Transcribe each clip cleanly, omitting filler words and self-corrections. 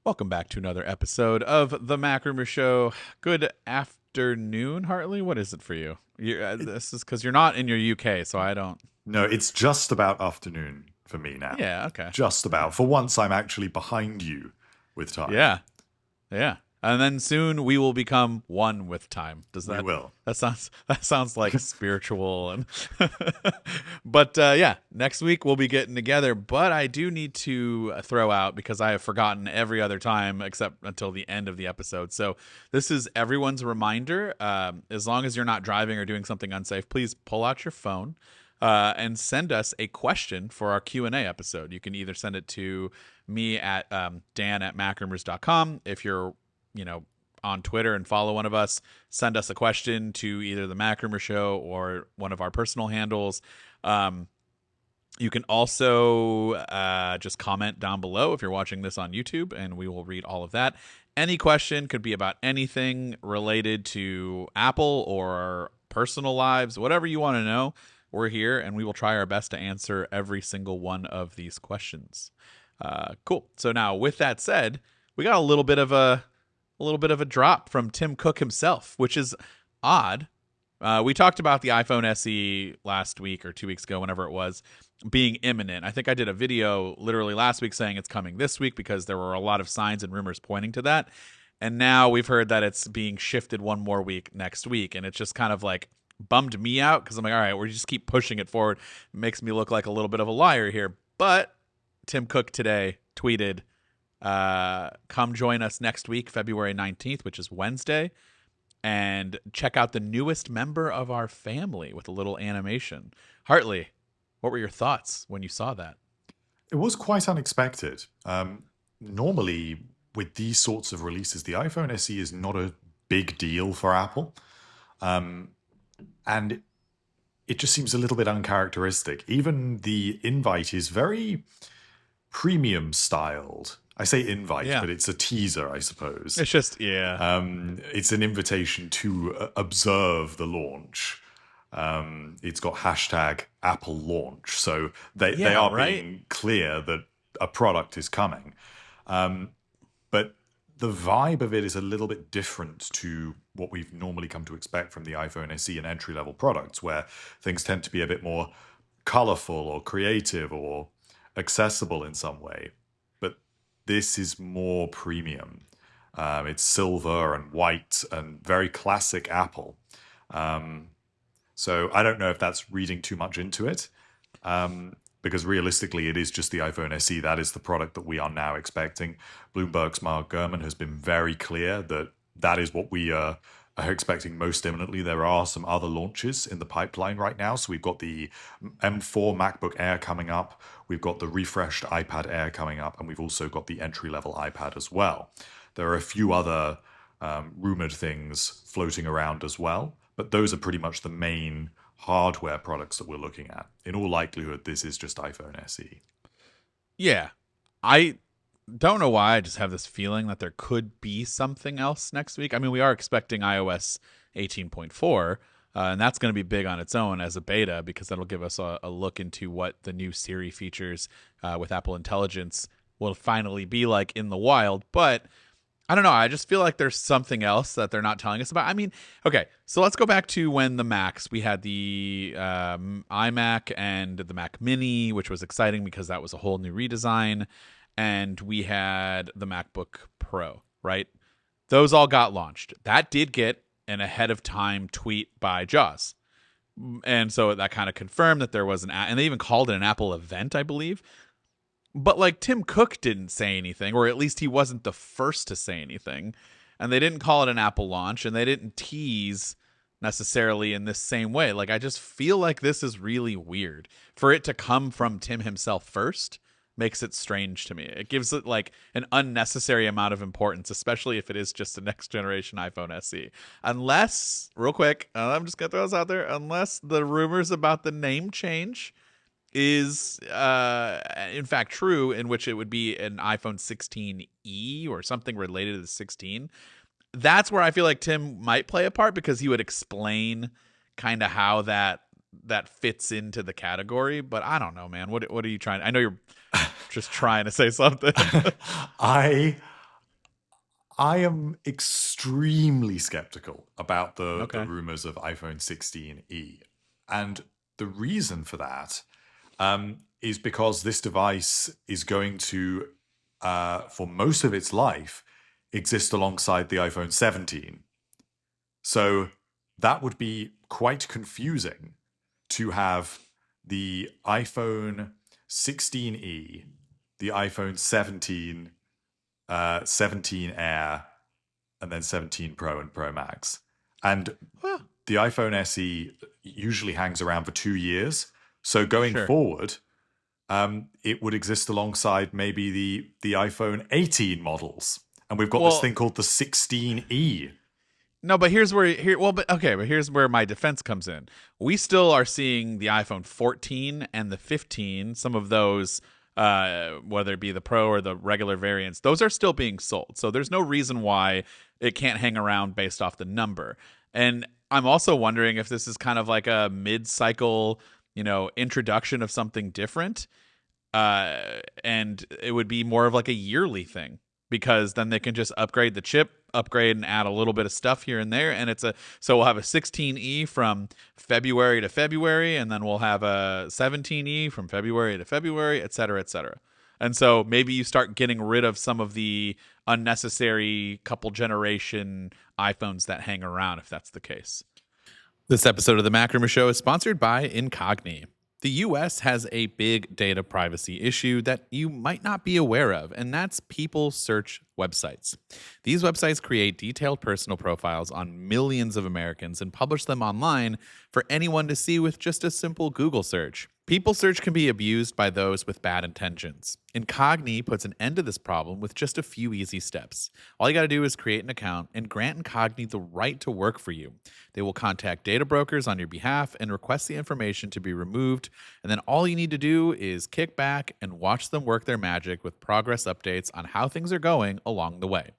Welcome back to another episode of the MacRumors Show. Good afternoon, Hartley. What is it for you? This is because you're not in your UK, so I don't. No, it's just about afternoon for me now. Yeah, okay. Just Yeah, about. For once, I'm actually behind you with time. yeah, yeah. And then soon we will become one with time. Does We that will. that sounds like spiritual and but yeah, next week we'll be getting together. But I do need to throw out because I have forgotten every other time except until the end of the episode. So this is everyone's reminder. As long as you're not driving or doing something unsafe, please pull out your phone. And send us a question for our Q&A episode. You can either send it to me at dan@macrumors.com. If you're on Twitter and follow one of us, send us a question to either the MacRumor Show or one of our personal handles. You can also just comment down below if you're watching this on YouTube, and we will read all of that. Any question could be about anything related to Apple or personal lives, whatever you want to know. We're here, and we will try our best to answer every single one of these questions. Cool. So now, with that said, we got a little bit of a drop from Tim Cook himself, which is odd. We talked about the iPhone SE last week or 2 weeks ago, whenever it was, being imminent. I think I did a video literally last week saying it's coming this week because there were a lot of signs and rumors pointing to that. And now we've heard that it's being shifted one more week next week. And it's just kind of like bummed me out because I'm like, all right, we just keep pushing it forward. It makes me look like a little bit of a liar here. But Tim Cook today tweeted, come join us next week, February 19th, which is Wednesday, and check out the newest member of our family with a little animation. Hartley, what were your thoughts when you saw that? It was quite unexpected. Normally, with these sorts of releases, the iPhone SE is not a big deal for Apple. And it just seems a little bit uncharacteristic. Even the invite is very premium styled. I say invite, Yeah. but it's a teaser, I suppose. It's just, yeah. It's an invitation to observe the launch. It's got hashtag Apple launch. So they Yeah, are right? being clear that a product is coming. But the vibe of it is a little bit different to what we've normally come to expect from the iPhone SE and entry-level products, where things tend to be a bit more colorful or creative or accessible in some way. But this is more premium. It's silver and white and very classic Apple. So I don't know if that's reading too much into it, because realistically, it is just the iPhone SE. That is the product that we are now expecting. Bloomberg's Mark Gurman has been very clear that that is what we are expecting most imminently. There are some other launches in the pipeline right now. So we've got the M4 MacBook Air coming up. We've got the refreshed iPad Air coming up. And we've also got the entry-level iPad as well. There are a few other rumored things floating around as well. But those are pretty much the main hardware products that we're looking at. In all likelihood, this is just iPhone SE. Yeah. I don't know why. I just have this feeling that there could be something else next week. I mean, we are expecting iOS 18.4, and that's going to be big on its own as a beta because that'll give us a look into what the new Siri features with Apple Intelligence will finally be like in the wild. But I don't know. I just feel like there's something else that they're not telling us about. I mean, okay, so let's go back to when the Macs, we had the iMac and the Mac Mini, which was exciting because that was a whole new redesign. And we had the MacBook Pro, right? Those all got launched. That did get an ahead of time tweet by Jaws. And so that kind of confirmed that there was and they even called it an Apple event, I believe. But like Tim Cook didn't say anything, or at least he wasn't the first to say anything. And they didn't call it an Apple launch, and they didn't tease necessarily in this same way. Like, I just feel like this is really weird. For it to come from Tim himself first makes it strange to me. It gives it like an unnecessary amount of importance, especially if it is just a next generation iPhone SE. Unless, real quick, I'm just going to throw this out there, unless the rumors about the name change is in fact true, in which it would be an iPhone 16e or something related to the 16. That's where I feel like Tim might play a part because he would explain kind of how that fits into the category. But I don't know, man. What are you trying? I know you're just trying to say something. I I am extremely skeptical about the Okay. rumors of iPhone 16e. And the reason for that is because this device is going to, for most of its life, exist alongside the iPhone 17. So that would be quite confusing to have the iPhone 16e, the iPhone 17, 17 Air, and then 17 Pro and Pro Max. And Huh. the iPhone SE usually hangs around for 2 years. So going Sure. forward, it would exist alongside maybe the iPhone 18 models. And we've got this Well, thing called the 16e. no, but here's where here. Well, but okay, but here's where my defense comes in. We still are seeing the iPhone 14 and the 15. Some of those, whether it be the Pro or the regular variants, those are still being sold. So there's no reason why it can't hang around based off the number. And I'm also wondering if this is kind of like a mid-cycle, introduction of something different, and it would be more of like a yearly thing because then they can just upgrade the chip, upgrade and add a little bit of stuff here and there, and so we'll have a 16e from February to February, and then we'll have a 17e from February to February, et cetera, et cetera. And so maybe you start getting rid of some of the unnecessary couple generation iPhones that hang around if that's the case. This episode of the MacRumors Show is sponsored by Incogni. The US has a big data privacy issue that you might not be aware of, and that's people search websites. These websites create detailed personal profiles on millions of Americans and publish them online for anyone to see with just a simple Google search. People search can be abused by those with bad intentions. Incogni puts an end to this problem with just a few easy steps. All you got to do is create an account and grant Incogni the right to work for you. They will contact data brokers on your behalf and request the information to be removed, and then all you need to do is kick back and watch them work their magic with progress updates on how things are going along the way.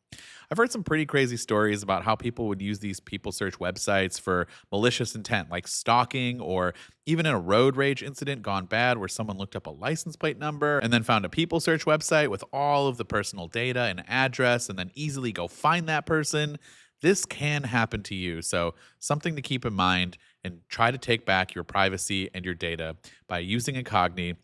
I've heard some pretty crazy stories about how people would use these people search websites for malicious intent, like stalking, or even in a road rage incident gone bad where someone looked up a license plate number and then found a people search website with all of the personal data and address and then easily go find that person. This can happen to you, so something to keep in mind, and try to take back your privacy and your data by using Incogni.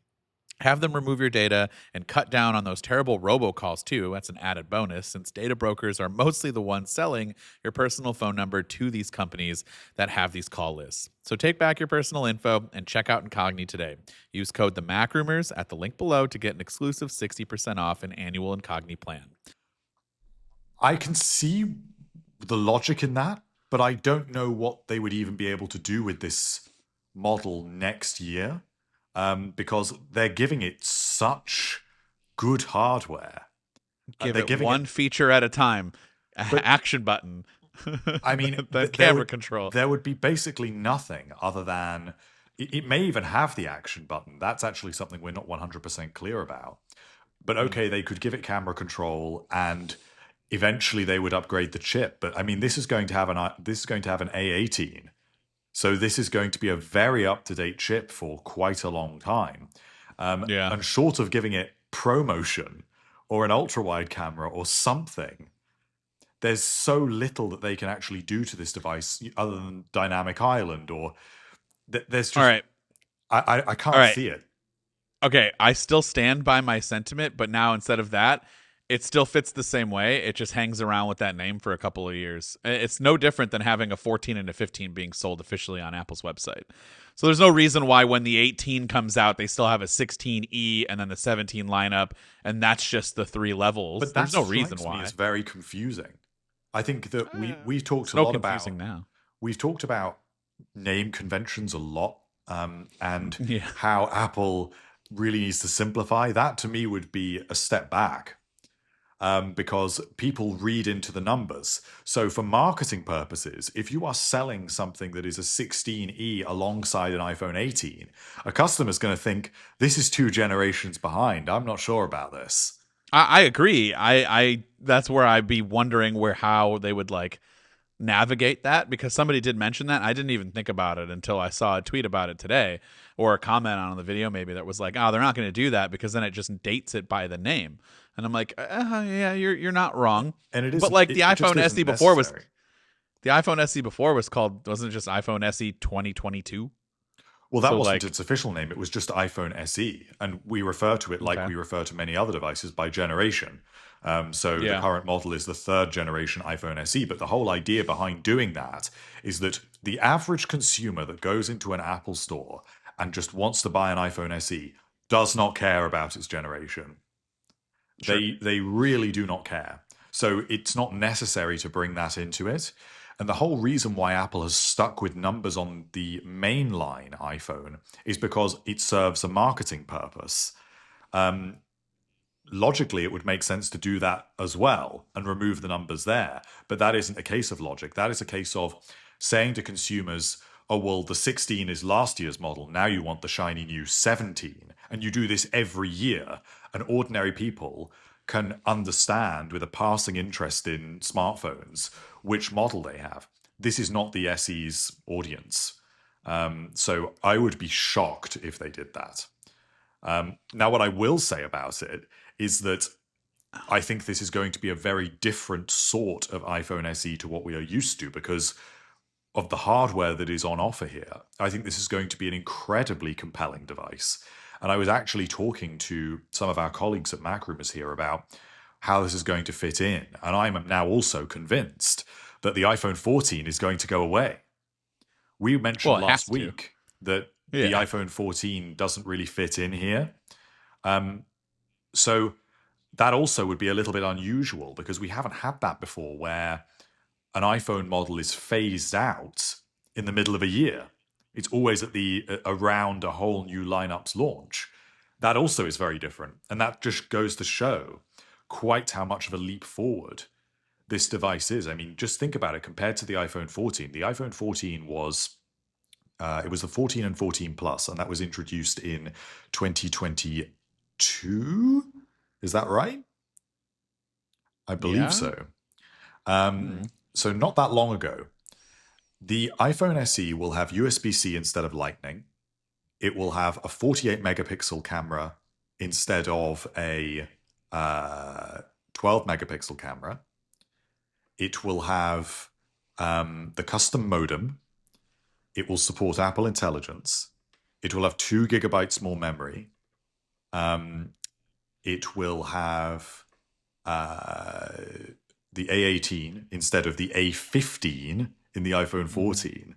Have them remove your data and cut down on those terrible robocalls too. That's an added bonus since data brokers are mostly the ones selling your personal phone number to these companies that have these call lists. So take back your personal info and check out Incogni today. Use code the MacRumors at the link below to get an exclusive 60% off an annual Incogni plan. I can see the logic in that, but I don't know what they would even be able to do with this model next year. Because they're giving it such good hardware. Give They're it giving one feature at a time. But- Action button. I mean, the camera control. There would be basically nothing other than it may even have the action button. That's actually something we're not 100% clear about. But okay, they could give it camera control, and eventually they would upgrade the chip. But I mean, this is going to have an A18. So this is going to be a very up-to-date chip for quite a long time. And short of giving it ProMotion or an ultra-wide camera or something, there's so little that they can actually do to this device other than Dynamic Island, or there's just... All right. I can't see it. Okay, I still stand by my sentiment, but now instead of that, it still fits the same way. It just hangs around with that name for a couple of years. It's no different than having a 14 and a 15 being sold officially on Apple's website. So there's no reason why when the 18 comes out, they still have a 16e and then the 17 lineup, and that's just the three levels. But there's no reason why. It's very confusing. I think that we talked a no lot confusing about... now. We've talked about name conventions a lot, and Yeah. how Apple really needs to simplify. That to me would be a step back. Because people read into the numbers. So for marketing purposes, if you are selling something that is a 16e alongside an iPhone 18, a customer's going to think, this is 2 generations behind. I'm not sure about this. I agree. I that's where I'd be wondering how they would navigate that, because somebody did mention that. I didn't even think about it until I saw a tweet about it today, or a comment on the video maybe, that was like, oh, they're not going to do that because then it just dates it by the name. And I'm like, yeah, you're not wrong. And it But isn't. like the It just iPhone isn't SE before was necessary. the iPhone SE before was called, wasn't it just iPhone SE 2022? Well, that So wasn't like, its official name. It was just iPhone SE. And we refer to it like okay, we refer to many other devices by generation. So the yeah, current model is the third generation iPhone SE. But the whole idea behind doing that is that the average consumer that goes into an Apple store and just wants to buy an iPhone SE does not care about its generation. sure, They really do not care. So it's not necessary to bring that into it. And the whole reason why Apple has stuck with numbers on the mainline iPhone is because it serves a marketing purpose. Logically, it would make sense to do that as well and remove the numbers there. But that isn't a case of logic. That is a case of saying to consumers, oh, well, the 16 is last year's model. Now you want the shiny new 17. And you do this every year. And ordinary people can understand with a passing interest in smartphones which model they have. This is not the SE's audience. So I would be shocked if they did that. Now, what I will say about it is that I think this is going to be a very different sort of iPhone SE to what we are used to because of the hardware that is on offer here. I think this is going to be an incredibly compelling device. And I was actually talking to some of our colleagues at MacRumors here about how this is going to fit in. And I'm now also convinced that the iPhone 14 is going to go away. We mentioned well, it has last to, week that the yeah. iPhone 14 doesn't really fit in here. So that also would be a little bit unusual because we haven't had that before where an iPhone model is phased out in the middle of a year. It's always at the around a whole new lineup's launch. That also is very different. And that just goes to show quite how much of a leap forward this device is. I mean, just think about it compared to the iPhone 14. The iPhone 14 was it was the 14 and 14 Plus, and that was introduced in 2022. Is that right? I believe Yeah. so. Um, Hmm. so not that long ago. The iPhone SE will have USB-C instead of Lightning. It will have a 48 megapixel camera instead of a 12 megapixel camera. It will have the custom modem. It will support Apple Intelligence. It will have 2 gigabytes more memory. It will have the A18 instead of the A15 in the iPhone Hmm. 14.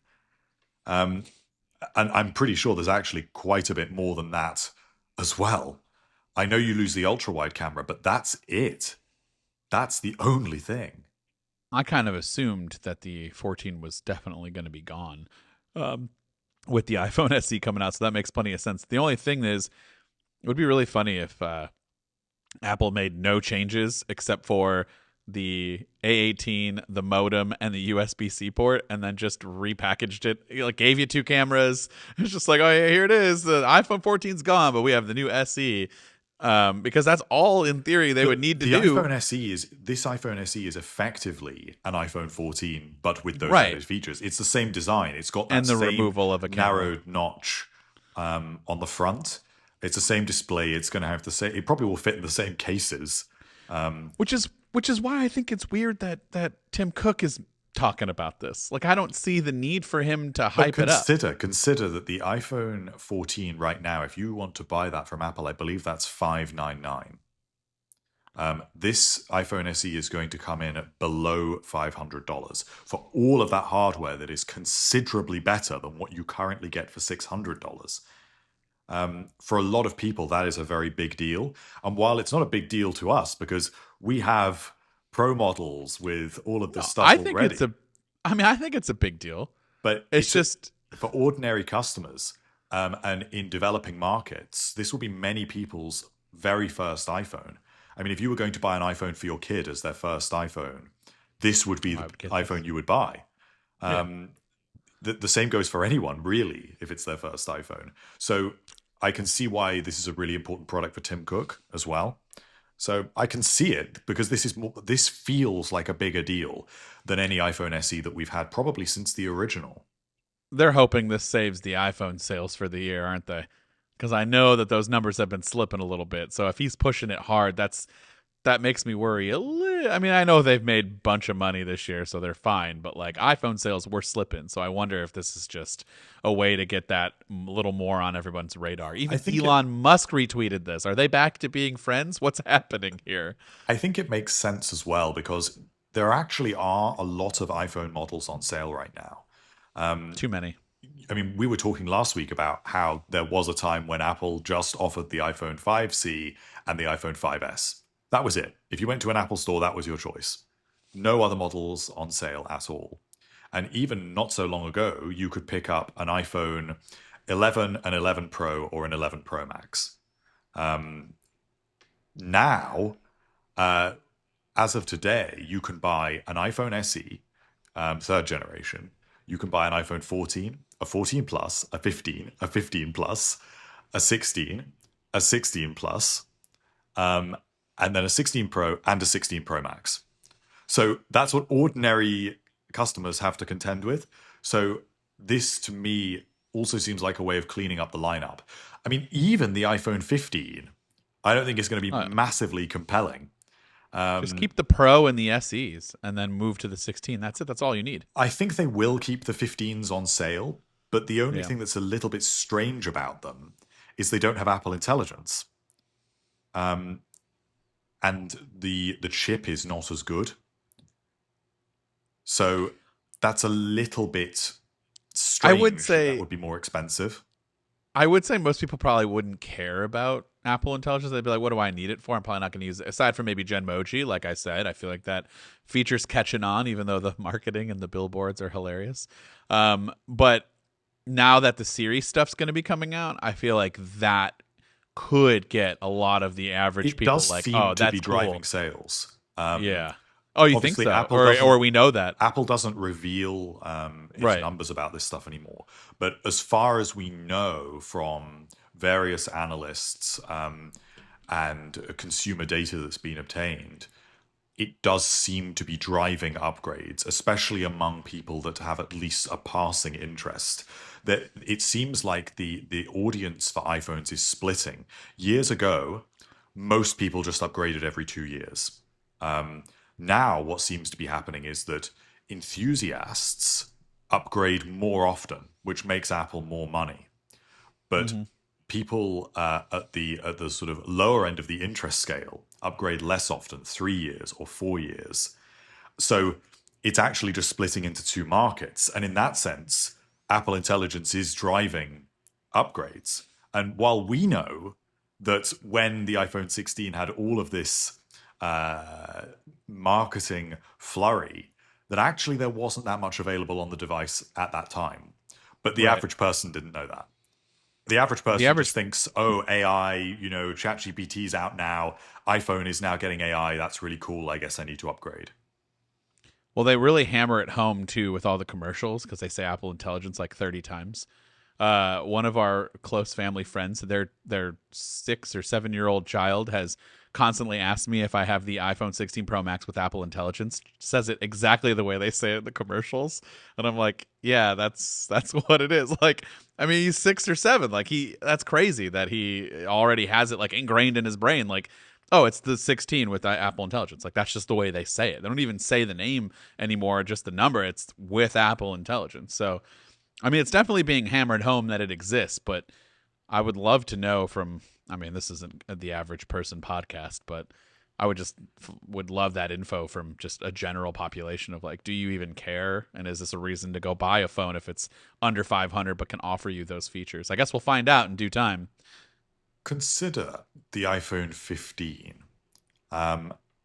And I'm pretty sure there's actually quite a bit more than that as well. I know you lose the ultra wide camera, but that's it. That's the only thing. I kind of assumed that the 14 was definitely going to be gone, um, with the iPhone SE coming out, so that makes plenty of sense. The only thing is, it would be really funny if Apple made no changes except for the A18, the modem, and the USB-C port, and then just repackaged it. It, like, gave you 2 cameras. It's just like, oh yeah, here it is. The iPhone 14's gone, but we have the new SE. Because that's all in theory they would need to The do. iPhone SE is this iPhone SE is effectively an iPhone 14, but with those Right. added features. It's the same design. It's got that And the same removal of a camera. narrowed notch on the front. It's the same display. It's going to have the same. It probably will fit in the same cases. Which is why I think it's weird that Tim Cook is talking about this. Like, I don't see the need for him to But hype it up. consider that the iPhone 14 right now, if you want to buy that from Apple, I believe that's $599. This iPhone SE is going to come in at below $500 for all of that hardware that is considerably better than what you currently get for $600. For a lot of people, that is a very big deal. And while it's not a big deal to us because we have Pro models with all of this No, stuff already, I think it's a big deal. but It's just, for ordinary customers and in developing markets, this will be many people's very first iPhone. I mean, if you were going to buy an iPhone for your kid as their first iPhone, this would be I the would get this. iPhone you would buy. Yeah. The same goes for anyone, really, if it's their first iPhone. So I can see why this is a really important product for Tim Cook as well. So I can see it because this feels like a bigger deal than any iPhone SE that we've had probably since the original. They're hoping this saves the iPhone sales for the year, aren't they? Because I know that those numbers have been slipping a little bit. So if he's pushing it hard, that makes me worry a little. I mean, I know they've made a bunch of money this year, so they're fine. But like iPhone sales were slipping, so I wonder if this is just a way to get that little more on everyone's radar. I Even think it Elon Musk retweeted this. Are they back to being friends? What's happening here? I think it makes sense as well because there actually are a lot of iPhone models on sale right now. Too many. I mean, we were talking last week about how there was a time when Apple just offered the iPhone 5C and the iPhone 5S. That was it. If you went to an Apple store, that was your choice. No other models on sale at all. And even not so long ago, you could pick up an iPhone 11, an 11 Pro, or an 11 Pro Max. Now, uh, as of today, you can buy an iPhone SE, third generation. You can buy an iPhone 14, a 14 Plus, a 15, a 15 Plus, a 16, a 16 Plus, and then a 16 Pro and a 16 Pro Max. So that's what ordinary customers have to contend with. So this, to me, also seems like a way of cleaning up the lineup. I mean, even the iPhone 15, I don't think it's going to be Uh, massively compelling. just keep the Pro and the SEs, and then move to the 16. That's it. That's all you need. I think they will keep the 15s on sale, but the only Yeah. thing that's a little bit strange about them is they don't have Apple Intelligence. Um, and the chip is not as good. So that's a little bit I would strange that say would be more expensive. I would say most people probably wouldn't care about Apple Intelligence. They'd be like, "What do I need it for?" I'm probably not going to use it. Aside from maybe Genmoji, like I said, I feel like that feature's catching on, even though the marketing and the billboards are hilarious. But now that the Siri stuff's going to be coming out, I feel like that could get a lot of the average It people does like, seem "Oh, to be that's driving cool." sales. Yeah. Oh, you think Obviously, so? Or we know that, Apple doesn't reveal its right? numbers about this stuff anymore. But as far as we know from various analysts and consumer data that's been obtained, it does seem to be driving upgrades, especially among people that have at least a passing interest. That it seems like the audience for iPhones is splitting. Years ago, most people just upgraded every 2 years. Now, what seems to be happening is that enthusiasts upgrade more often, which makes Apple more money. But Mm-hmm. people at the sort of lower end of the interest scale upgrade less often, 3 years or 4 years. So it's actually just splitting into two markets, and in that sense, Apple Intelligence is driving upgrades. And while we know that when the iPhone 16 had all of this uh, marketing flurry, that actually there wasn't that much available on the device at that time. But the Right. average person didn't know that. The average The person just average thinks, oh, AI, ChatGPT's out now. iPhone is now getting AI. That's really cool. I guess I need to upgrade. Well, they really hammer it home too with all the commercials because they say Apple Intelligence like 30 times. One of our close family friends, their 6 or 7 year old child has constantly asked me if I have the iPhone 16 Pro Max with Apple Intelligence. Says it exactly the way they say it in the commercials, and I'm like, yeah, that's what it is. Like, I mean, he's 6 or 7. Like that's crazy that he already has it like ingrained in his brain. Like, oh, it's the 16 with Apple Intelligence. Like that's just the way they say it. They don't even say the name anymore, just the number. It's with Apple Intelligence. So I mean, it's definitely being hammered home that it exists, but I would love to know from, I mean, this isn't the average person podcast, but I would just would love that info from just a general population of like, do you even care? And is this a reason to go buy a phone if it's under 500 but can offer you those features? I guess we'll find out in due time. Consider the iPhone 15.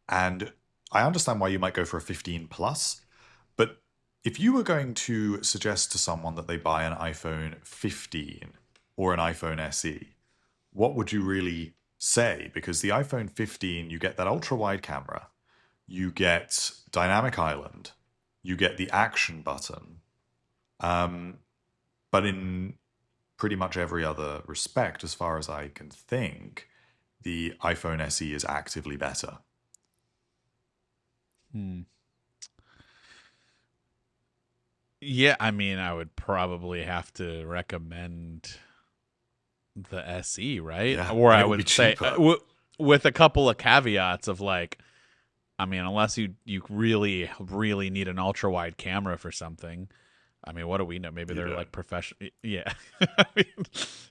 And I understand why you might go for a 15 Plus, but if you were going to suggest to someone that they buy an iPhone 15 or an iPhone SE, what would you really say? Because the iPhone 15, you get that ultra wide camera, you get dynamic island, you get the action button, um, but in pretty much every other respect, as far as I can think, the iPhone SE is actively better. Hmm. Yeah, I mean, I would probably have to recommend the SE, right? Yeah, Or and I it will be would say cheaper. with a couple of caveats of like, I mean, unless you really really need an ultra wide camera for something. I mean, what do we know? Maybe You they're don't. like professional. Yeah. I mean,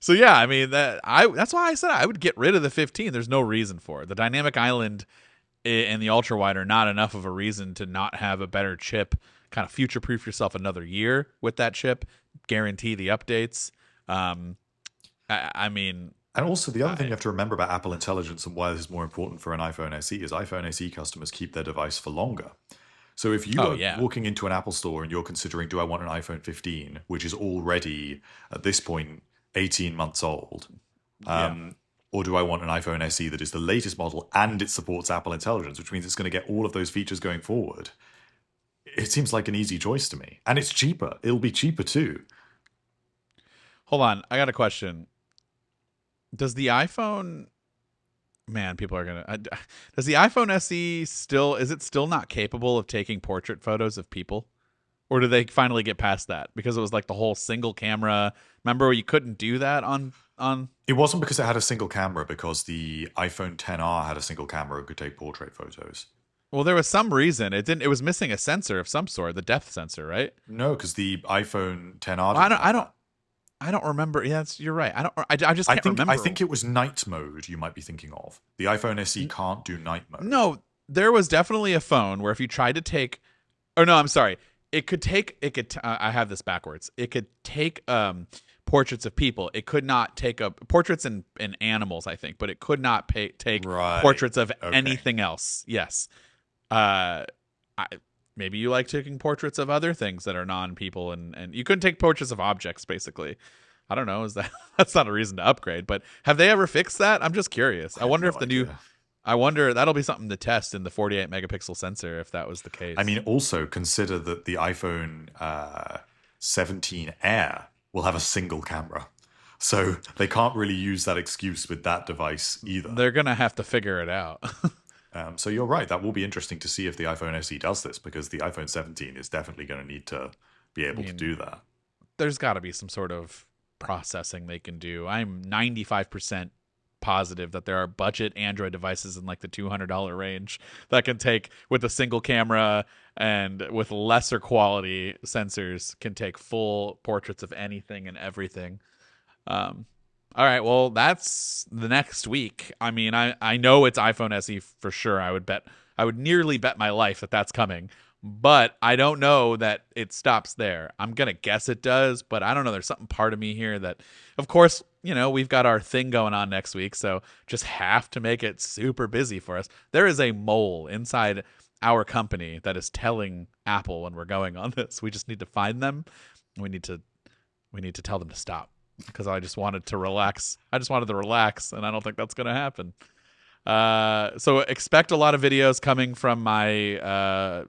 so yeah, I mean that's why I said I would get rid of the 15. There's no reason for it. The dynamic island and the ultra wide are not enough of a reason to not have a better chip. Kind of future proof yourself another year with that chip. Guarantee the updates. Um, I mean, And also, the other thing I, you have to remember about Apple Intelligence and why this is more important for an iPhone SE is iPhone SE customers keep their device for longer. So if you oh are yeah, walking into an Apple store and you're considering, do I want an iPhone 15, which is already at this point 18 months old, yeah. or do I want an iPhone SE that is the latest model and it supports Apple Intelligence, which means it's going to get all of those features going forward? It seems like an easy choice to me. And it's cheaper. It'll be cheaper too. Hold on, I got a question. Does the iPhone man, people are gonna. Does the iPhone SE still? Is it still not capable of taking portrait photos of people, or do they finally get past that? Because it was like the whole single camera. Remember, you couldn't do that on. It wasn't because it had a single camera, because the iPhone 10R had a single camera and could take portrait photos. Well, there was some reason it didn't. It was missing a sensor of some sort, the depth sensor, right? No, because the iPhone 10R Well, didn't have that. I don't remember. Yeah, you're right. I just I can't think I remember. think it was night mode you might be thinking of. The iPhone SE can't do night mode. No, there was definitely a phone where if you tried to take, or no, I'm sorry, it could take. It could. I have this backwards. It could take portraits of people. It could not take portraits and animals, I think, but it could not take Right. portraits of Okay. anything else. Yes. Uh, I, maybe you like taking portraits of other things that are non-people, and you couldn't take portraits of objects, basically. I don't know. Is that that's not a reason to upgrade? But have they ever fixed that? I'm just curious. I I have wonder no if the new. idea. I wonder that'll be something to test in the 48 megapixel sensor if that was the I case. mean, also consider that the iPhone 17 Air will have a single camera. So they can't really use that excuse with that device either. They're gonna have to figure it out. So you're right. That will be interesting to see if the iPhone SE does this, because the iPhone 17 is definitely going to need to be I able to mean, do that. there's got to be some sort of processing they can do. I'm 95% positive that there are budget Android devices in like the $200 range that can take with a single camera and with lesser quality sensors can take full portraits of anything and everything. Um, all right, well, that's the next week. I mean, I know it's iPhone SE for sure. I would nearly bet my life that that's coming, but I don't know that it stops there. I'm gonna guess it does, but I don't know. There's something part of me here that, of course, we've got our thing going on next week, so just have to make it super busy for us. There is a mole inside our company that is telling Apple when we're going on this. We just need to find them. We need to tell them to stop because I just wanted to relax. I just wanted to relax, and I don't think that's going to happen. So expect a lot of videos coming from my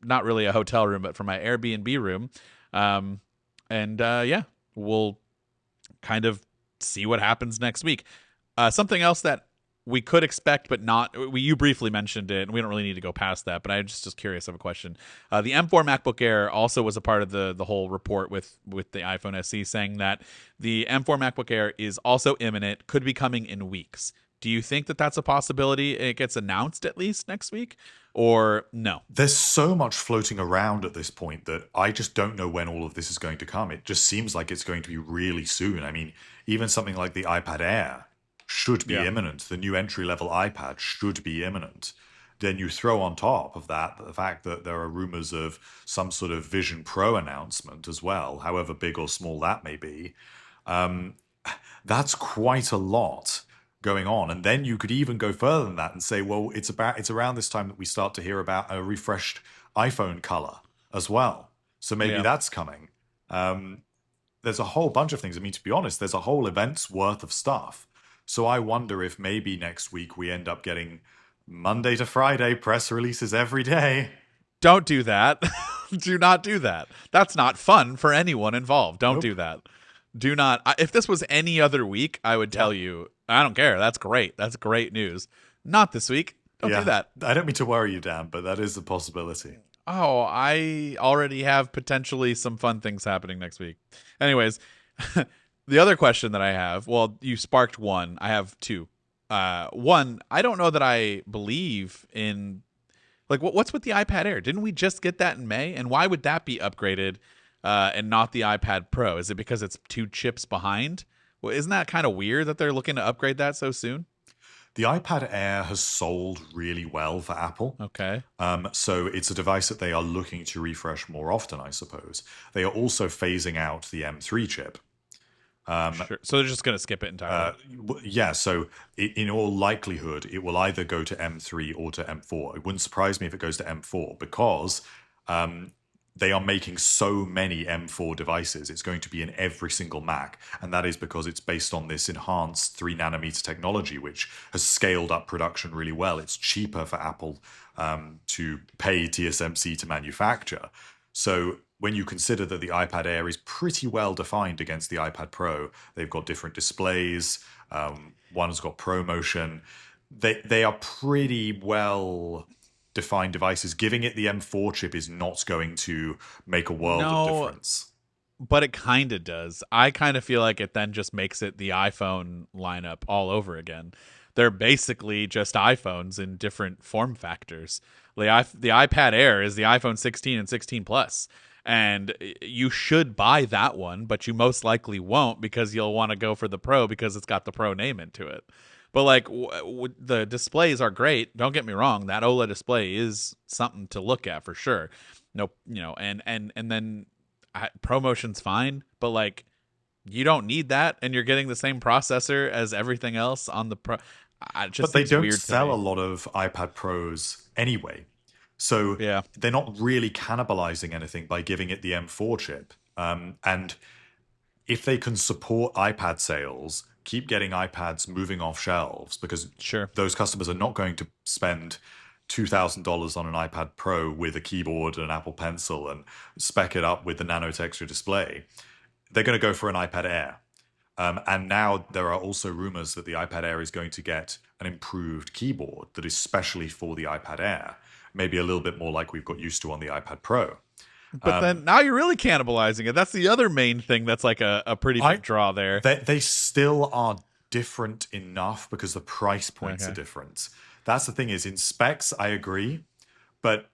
not really a hotel room, but from my Airbnb room. And yeah, we'll kind of see what happens next week. Something else that we could expect, but not. You briefly mentioned it, and we don't really need to go past that. But I'm just curious. I have a question. The M4 MacBook Air also was a part of the whole report with the iPhone SE, saying that the M4 MacBook Air is also imminent, could be coming in weeks. Do you think that that's a possibility? It gets announced at least next week, or no? There's so much floating around at this point that I just don't know when all of this is going to come. It just seems like it's going to be really soon. I mean, even something like the iPad Air should be Yeah. imminent. The new entry-level iPad should be imminent. Then you throw on top of that the fact that there are rumors of some sort of Vision Pro announcement as well, however big or small that may be. Um, that's quite a lot going on. And then you could even go further than that and say, well, it's around this time that we start to hear about a refreshed iPhone color as well. So maybe Yeah. that's coming. There's a whole bunch of things. I mean, to be honest, there's a whole event's worth of stuff. So I wonder if maybe next week we end up getting Monday to Friday press releases every day. Don't do that. Do not do that. That's not fun for anyone involved. Don't Nope. do that. Do not. If this was any other week, I would Yeah. tell you I don't care. That's great. That's great news. Not this week. Don't do Yeah, that. I don't mean to worry you, Dan, but that is a possibility. Oh, I already have potentially some fun things happening next week. Anyways, the other question that I have, well, you sparked one. I have two. One, I don't know that I believe in like what's with the iPad Air? Didn't we just get that in May? And why would that be upgraded and not the iPad Pro? Is it because it's two chips behind? Well, isn't that kind of weird that they're looking to upgrade that so soon? The iPad Air has sold really well for Apple. Okay. So it's a device that they are looking to refresh more often, I suppose. They are also phasing out the M3 chip. Sure. So they're just going to skip it entirely. Yeah, so in all likelihood, it will either go to M3 or to M4. It wouldn't surprise me if it goes to M4 because they are making so many M4 devices. It's going to be in every single Mac. And that is because it's based on this enhanced 3 nanometer technology, which has scaled up production really well. It's cheaper for Apple to pay TSMC to manufacture. So when you consider that the iPad Air is pretty well defined against the iPad Pro, they've got different displays. One's got ProMotion. They are pretty well defined devices. Giving it the M4 chip is not going to make a world of difference. But it kind of does. I kind of feel like it then just makes it the iPhone lineup all over again. They're basically just iPhones in different form factors. The iPad Air is the iPhone 16 and 16 Plus. And you should buy that one, but you most likely won't because you'll want to go for the Pro because it's got the Pro name into it. But like the displays are great. Don't get me wrong. That OLED display is something to look at for sure. No, and then ProMotion's fine, but like you don't need that, and you're getting the same processor as everything else on the Pro. But they don't sell a lot of iPad Pros anyway. So yeah, they're not really cannibalizing anything by giving it the M4 chip. And if they can support iPad sales, keep getting iPads moving off shelves, because those customers are not going to spend $2,000 on an iPad Pro with a keyboard and an Apple Pencil and spec it up with the nano texture display. They're going to go for an iPad Air. And now there are also rumors that the iPad Air is going to get an improved keyboard that is specially for the iPad Air. Maybe a little bit more like we've got used to on the iPad Pro. But then now you're really cannibalizing it. That's the other main thing that's like a pretty big draw there. They still are different enough because the price points are different. That's the thing is, in specs, I agree. But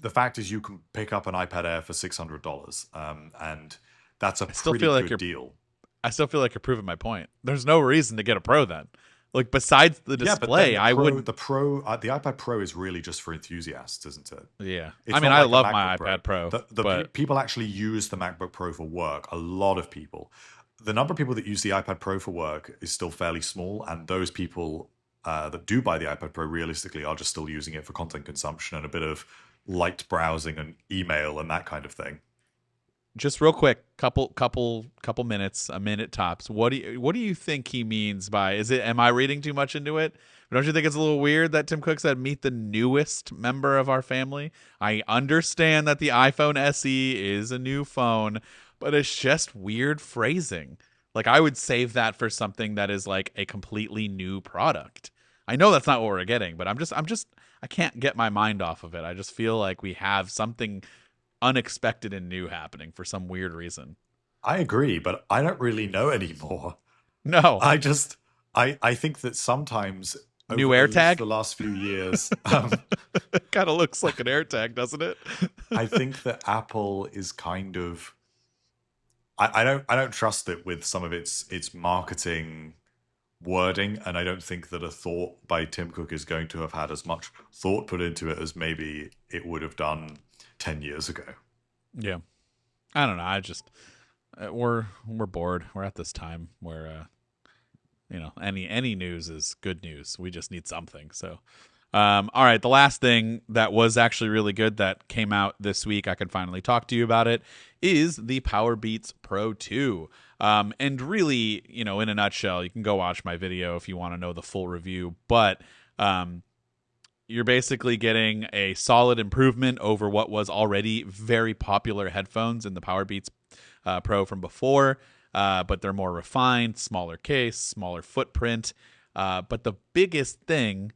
the fact is you can pick up an iPad Air for $600. And that's a pretty good deal. I still feel like you're proving my point. There's no reason to get a Pro then. Like besides the display, I wouldn't. The iPad Pro is really just for enthusiasts, isn't it? Yeah, I mean, I love my iPad Pro. But people actually use the MacBook Pro for work. A lot of people. The number of people that use the iPad Pro for work is still fairly small, and those people that do buy the iPad Pro realistically are just still using it for content consumption and a bit of light browsing and email and that kind of thing. Just real quick, couple minutes, a minute tops. What do you think he means by am I reading too much into it? Don't you think it's a little weird that Tim Cook said meet the newest member of our family? I understand that the iPhone SE is a new phone, but it's just weird phrasing. Like I would save that for something that is like a completely new product. I know that's not what we're getting, but I can't get my mind off of it. I just feel like we have something unexpected and new happening for some weird reason. I agree, but I don't really know anymore. No. I think that sometimes new AirTag the last few years kind of looks like an AirTag, doesn't it? I think that Apple is kind of I don't trust it with some of its marketing wording, and I don't think that a thought by Tim Cook is going to have had as much thought put into it as maybe it would have done 10 years ago. Yeah. I don't know. I just we're bored. We're at this time where any news is good news. We just need something. So all right, the last thing that was actually really good that came out this week, I can finally talk to you about it, is the Powerbeats Pro 2. And really, in a nutshell, you can go watch my video if you want to know the full review, but you're basically getting a solid improvement over what was already very popular headphones in the Powerbeats Pro from before. but they're more refined, smaller case, smaller footprint. But the biggest thing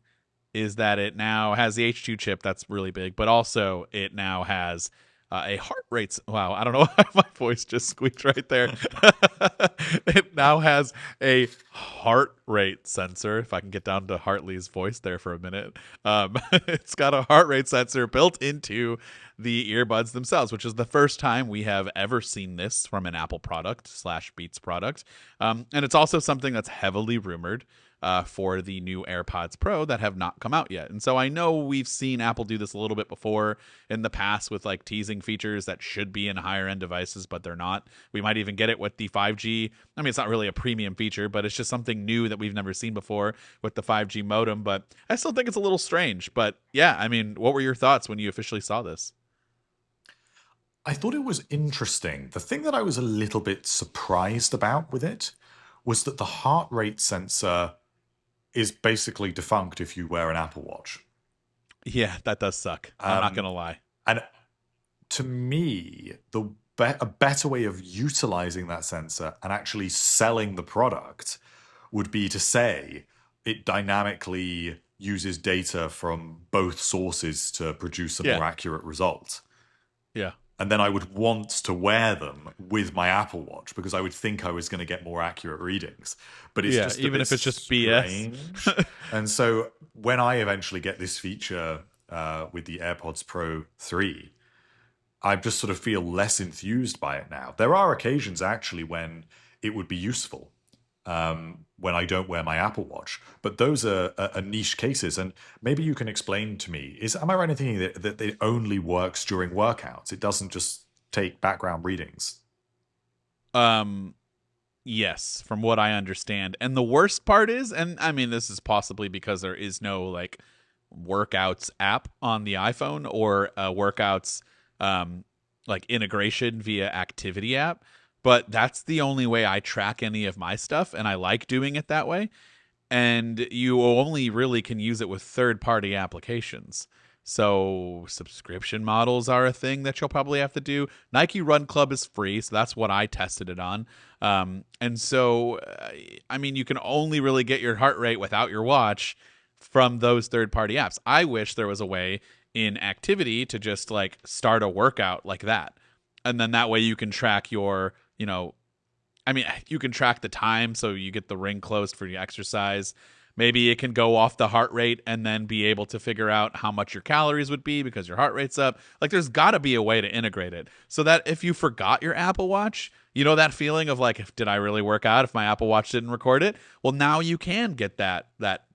is that it now has the H2 chip. That's really big, but also it now has a heart rate. Wow, I don't know why my voice just squeaked right there. It now has a heart rate sensor. If I can get down to Hartley's voice there for a minute, it's got a heart rate sensor built into the earbuds themselves, which is the first time we have ever seen this from an Apple product / Beats product. And it's also something that's heavily rumored for the new AirPods Pro that have not come out yet. And so I know we've seen Apple do this a little bit before in the past with like teasing features that should be in higher end devices, but they're not. We might even get it with the 5G. I mean, it's not really a premium feature, but it's just something new that we've never seen before with the 5G modem. But I still think it's a little strange. But yeah, I mean, what were your thoughts when you officially saw this? I thought it was interesting. The thing that I was a little bit surprised about with it was that the heart rate sensor is basically defunct if you wear an Apple Watch. Yeah, that does suck. I'm not going to lie. And to me, a better way of utilizing that sensor and actually selling the product would be to say it dynamically uses data from both sources to produce a more accurate result. Yeah. And then I would want to wear them with my Apple Watch because I would think I was going to get more accurate readings. But it's just even if it's just strange. BS. And so when I eventually get this feature with the AirPods Pro 3, I just sort of feel less enthused by it now. There are occasions actually when it would be useful when I don't wear my Apple Watch. But those are niche cases. And maybe you can explain to me, am I right in thinking that it only works during workouts? It doesn't just take background readings? Yes, from what I understand. And the worst part is, and I mean, this is possibly because there is no like workouts app on the iPhone or workouts like integration via activity app. But that's the only way I track any of my stuff, and I like doing it that way. And you only really can use it with third-party applications. So subscription models are a thing that you'll probably have to do. Nike Run Club is free, so that's what I tested it on. And so, I mean, you can only really get your heart rate without your watch from those third-party apps. I wish there was a way in activity to just like start a workout like that. And then that way you can track your, I mean, you can track the time so you get the ring closed for your exercise. Maybe it can go off the heart rate and then be able to figure out how much your calories would be because your heart rate's up. Like there's got to be a way to integrate it so that if you forgot your Apple Watch, that feeling of like, did I really work out if my Apple Watch didn't record it? Well, now you can get that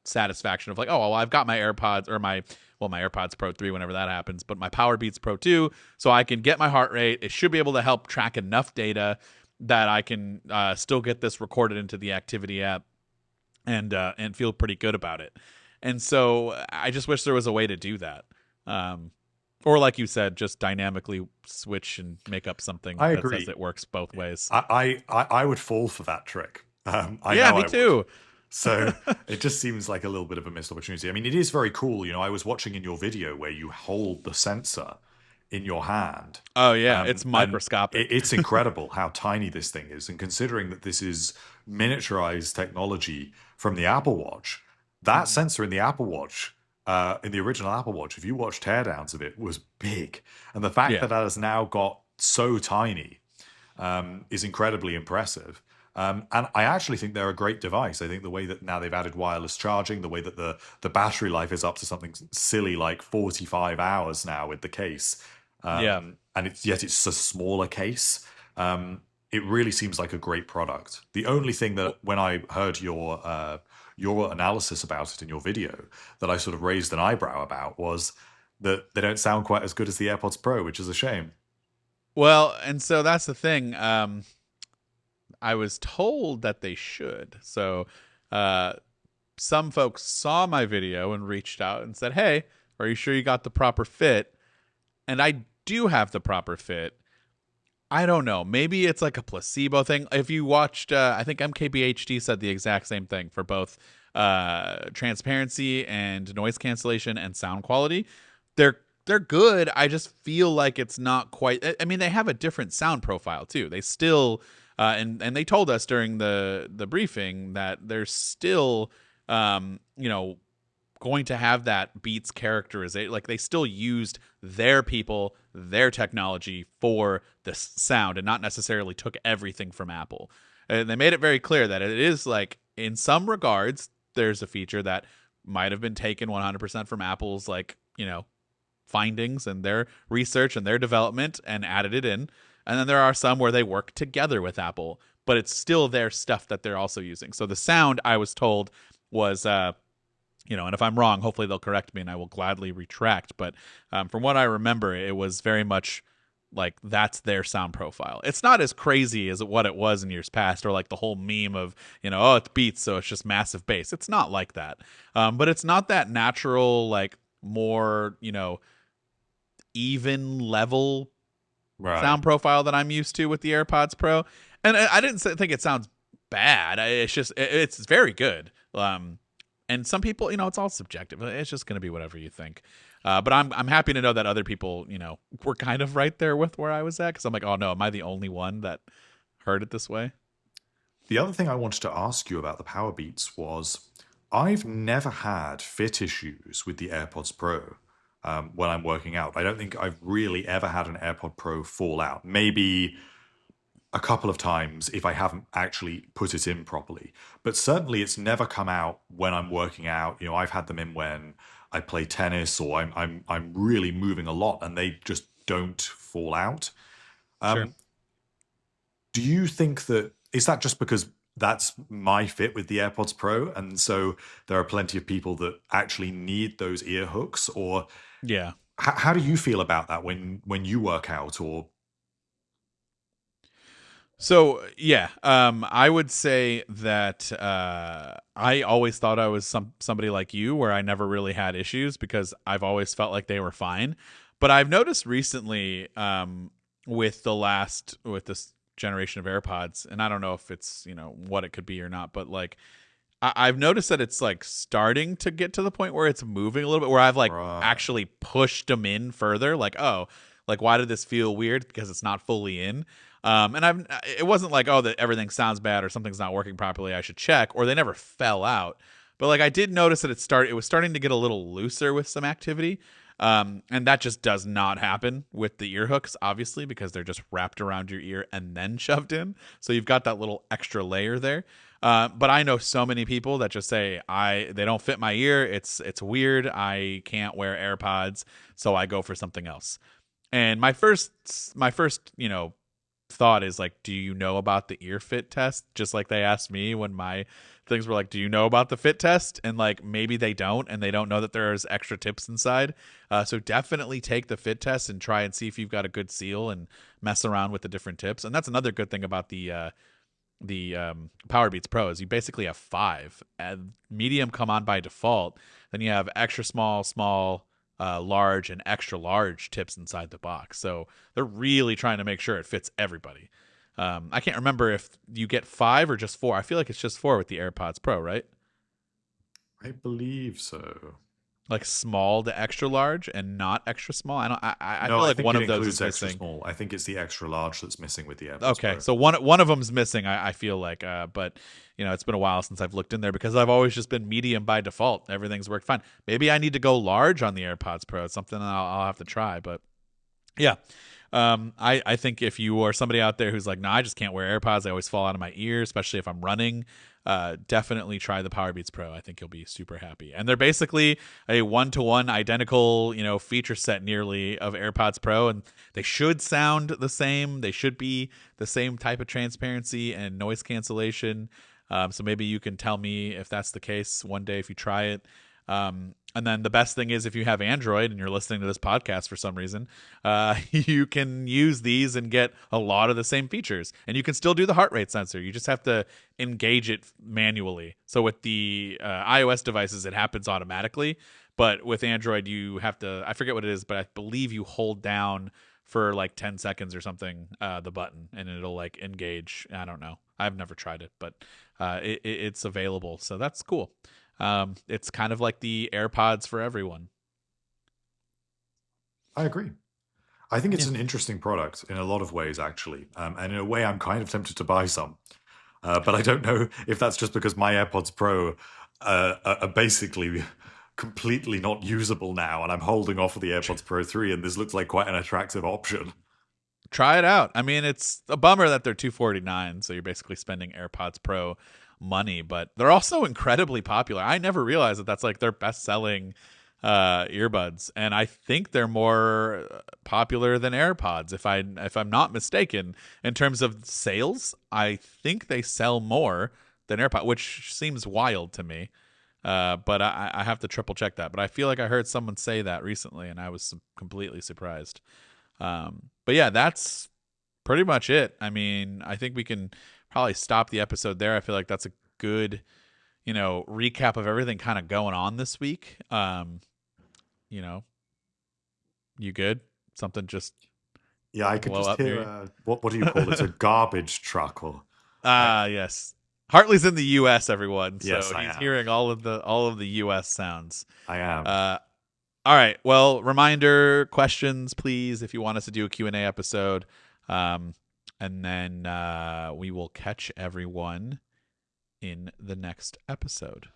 satisfaction of like, oh, well, I've got my AirPods or my AirPods Pro 3 whenever that happens, but my Powerbeats Pro 2, so I can get my heart rate. It should be able to help track enough data that I can still get this recorded into the activity app and feel pretty good about it. And so I just wish there was a way to do that. Or like you said, just dynamically switch and make up something that says it works both ways. I would fall for that trick. Me too. So it just seems like a little bit of a missed opportunity. I mean, it is very cool. I was watching in your video where you hold the sensor in your hand. Oh, yeah. It's microscopic. It's incredible how tiny this thing is. And considering that this is miniaturized technology from the Apple Watch, that sensor in the Apple Watch, in the original Apple Watch, if you watch teardowns of it, was big. And the fact that has now got so tiny is incredibly impressive. And I actually think they're a great device. I think the way that now they've added wireless charging, the way that the battery life is up to something silly like 45 hours now with the case. And yet it's a smaller case. It really seems like a great product. The only thing that when I heard your analysis about it in your video that I sort of raised an eyebrow about was that they don't sound quite as good as the AirPods Pro, which is a shame. Well, and so that's the thing. I was told that they should. So some folks saw my video and reached out and said, hey, are you sure you got the proper fit? And I do have the proper fit. I don't know. Maybe it's like a placebo thing. If you watched, I think MKBHD said the exact same thing for both transparency and noise cancellation and sound quality. They're good. I just feel like it's not quite. I mean, they have a different sound profile too. They still and they told us during the briefing that there's still you know, going to have that Beats characterization. Like they still used their people, their technology for the sound, and not necessarily took everything from Apple. And they made it very clear that it is like, in some regards, there's a feature that might have been taken 100% from Apple's, like, you know, findings and their research and their development and added it in. And then there are some where they work together with Apple, but it's still their stuff that they're also using. So the sound, I was told, was you know, and if I'm wrong, hopefully they'll correct me and I will gladly retract. But from what I remember, it was very much like that's their sound profile. It's not as crazy as what it was in years past, or like the whole meme of, you know, oh, it's Beats, so it's just massive bass. It's not like that. But it's not that natural, like more, you know, even level Right. sound profile that I'm used to with the AirPods Pro. And I didn't think it sounds bad. It's just it's very good. And some people, you know, it's all subjective. It's just going to be whatever you think. But I'm happy to know that other people, you know, were kind of right there with where I was at, because I'm like, oh no, am I the only one that heard it this way? The other thing I wanted to ask you about the Powerbeats was I've never had fit issues with the AirPods Pro when I'm working out. I don't think I've really ever had an AirPod Pro fall out. Maybe a couple of times if I haven't actually put it in properly. But certainly it's never come out when I'm working out. You know, I've had them in when I play tennis or I'm really moving a lot and they just don't fall out. Sure. Um, do you think that is that just because that's my fit with the AirPods Pro, and so there are plenty of people that actually need those ear hooks, or Yeah. how do you feel about that when you work out? Or So yeah, I would say that I always thought I was somebody like you, where I never really had issues because I've always felt like they were fine. But I've noticed recently, with this generation of AirPods, and I don't know if it's, you know, what it could be or not, but like I've noticed that it's like starting to get to the point where it's moving a little bit, where I've like right, actually pushed them in further. Like, oh, like why did this feel weird? Because it's not fully in. And it wasn't like, oh, that everything sounds bad or something's not working properly, I should check, or they never fell out. But like I did notice that it was starting to get a little looser with some activity. And that just does not happen with the ear hooks, obviously, because they're just wrapped around your ear and then shoved in. So you've got that little extra layer there. But I know so many people that just say they don't fit my ear. It's weird. I can't wear AirPods, so I go for something else. And my first, you know, thought is like, do you know about the ear fit test? Just like they asked me when my things were like, do you know about the fit test? And like maybe they don't, and they don't know that there's extra tips inside. So definitely take the fit test and try and see if you've got a good seal and mess around with the different tips. And that's another good thing about the Powerbeats Pro is you basically have five. Medium come on by default. Then you have extra small, small, large, and extra large tips inside the box. So they're really trying to make sure it fits everybody. I can't remember if you get five or just four. I feel like it's just four with the AirPods Pro, right? I believe so. Like small to extra large and not extra small. I don't. I No, feel I like think one it of those is includes extra missing. small. I think it's the extra large that's missing with the AirPods Okay, Pro. so one of them's missing. I feel like, but you know, it's been a while since I've looked in there because I've always just been medium by default. Everything's worked fine. Maybe I need to go large on the AirPods Pro. It's something I'll have to try. But yeah, I think if you are somebody out there who's like, no, I just can't wear AirPods. I always fall out of my ear, especially if I'm running. Definitely try the Powerbeats Pro. I think you'll be super happy. And they're basically a one-to-one identical, you know, feature set nearly of AirPods Pro, and they should sound the same. They should be the same type of transparency and noise cancellation. So maybe you can tell me if that's the case one day if you try it. And then the best thing is if you have Android and you're listening to this podcast for some reason, you can use these and get a lot of the same features. And you can still do the heart rate sensor. You just have to engage it manually. So with the iOS devices, it happens automatically. But with Android, you have to, I forget what it is, but I believe you hold down for like 10 seconds or something, the button, and it'll like engage. I don't know. I've never tried it, but it's available. So that's cool. It's kind of like the AirPods for everyone. I agree. I think it's Yeah. an interesting product in a lot of ways, actually. And in a way, I'm kind of tempted to buy some. But I don't know if that's just because my AirPods Pro are basically completely not usable now, and I'm holding off for the AirPods Pro 3, and this looks like quite an attractive option. Try it out. I mean, it's a bummer that they're 249, so you're basically spending AirPods Pro money, but they're also incredibly popular. I never realized that that's like their best-selling earbuds, and I think they're more popular than AirPods if I'm not mistaken in terms of sales. I think they sell more than AirPods, which seems wild to me. But I have to triple check that. But I feel like I heard someone say that recently, and I was completely surprised. But yeah, that's pretty much it. I mean, I think we can probably stop the episode there. I feel like that's a good, recap of everything kind of going on this week. You know, you good? Something just Yeah, I could blow just up hear near you? what do you call it? A garbage truck, or I, Ah, yes. Hartley's in the U.S. Everyone, yes, so I he's am. hearing all of the U.S. sounds. I am. Uh, all right. Well, reminder questions, please, if you want us to do a Q&A episode. Um, and then we will catch everyone in the next episode.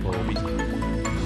Well,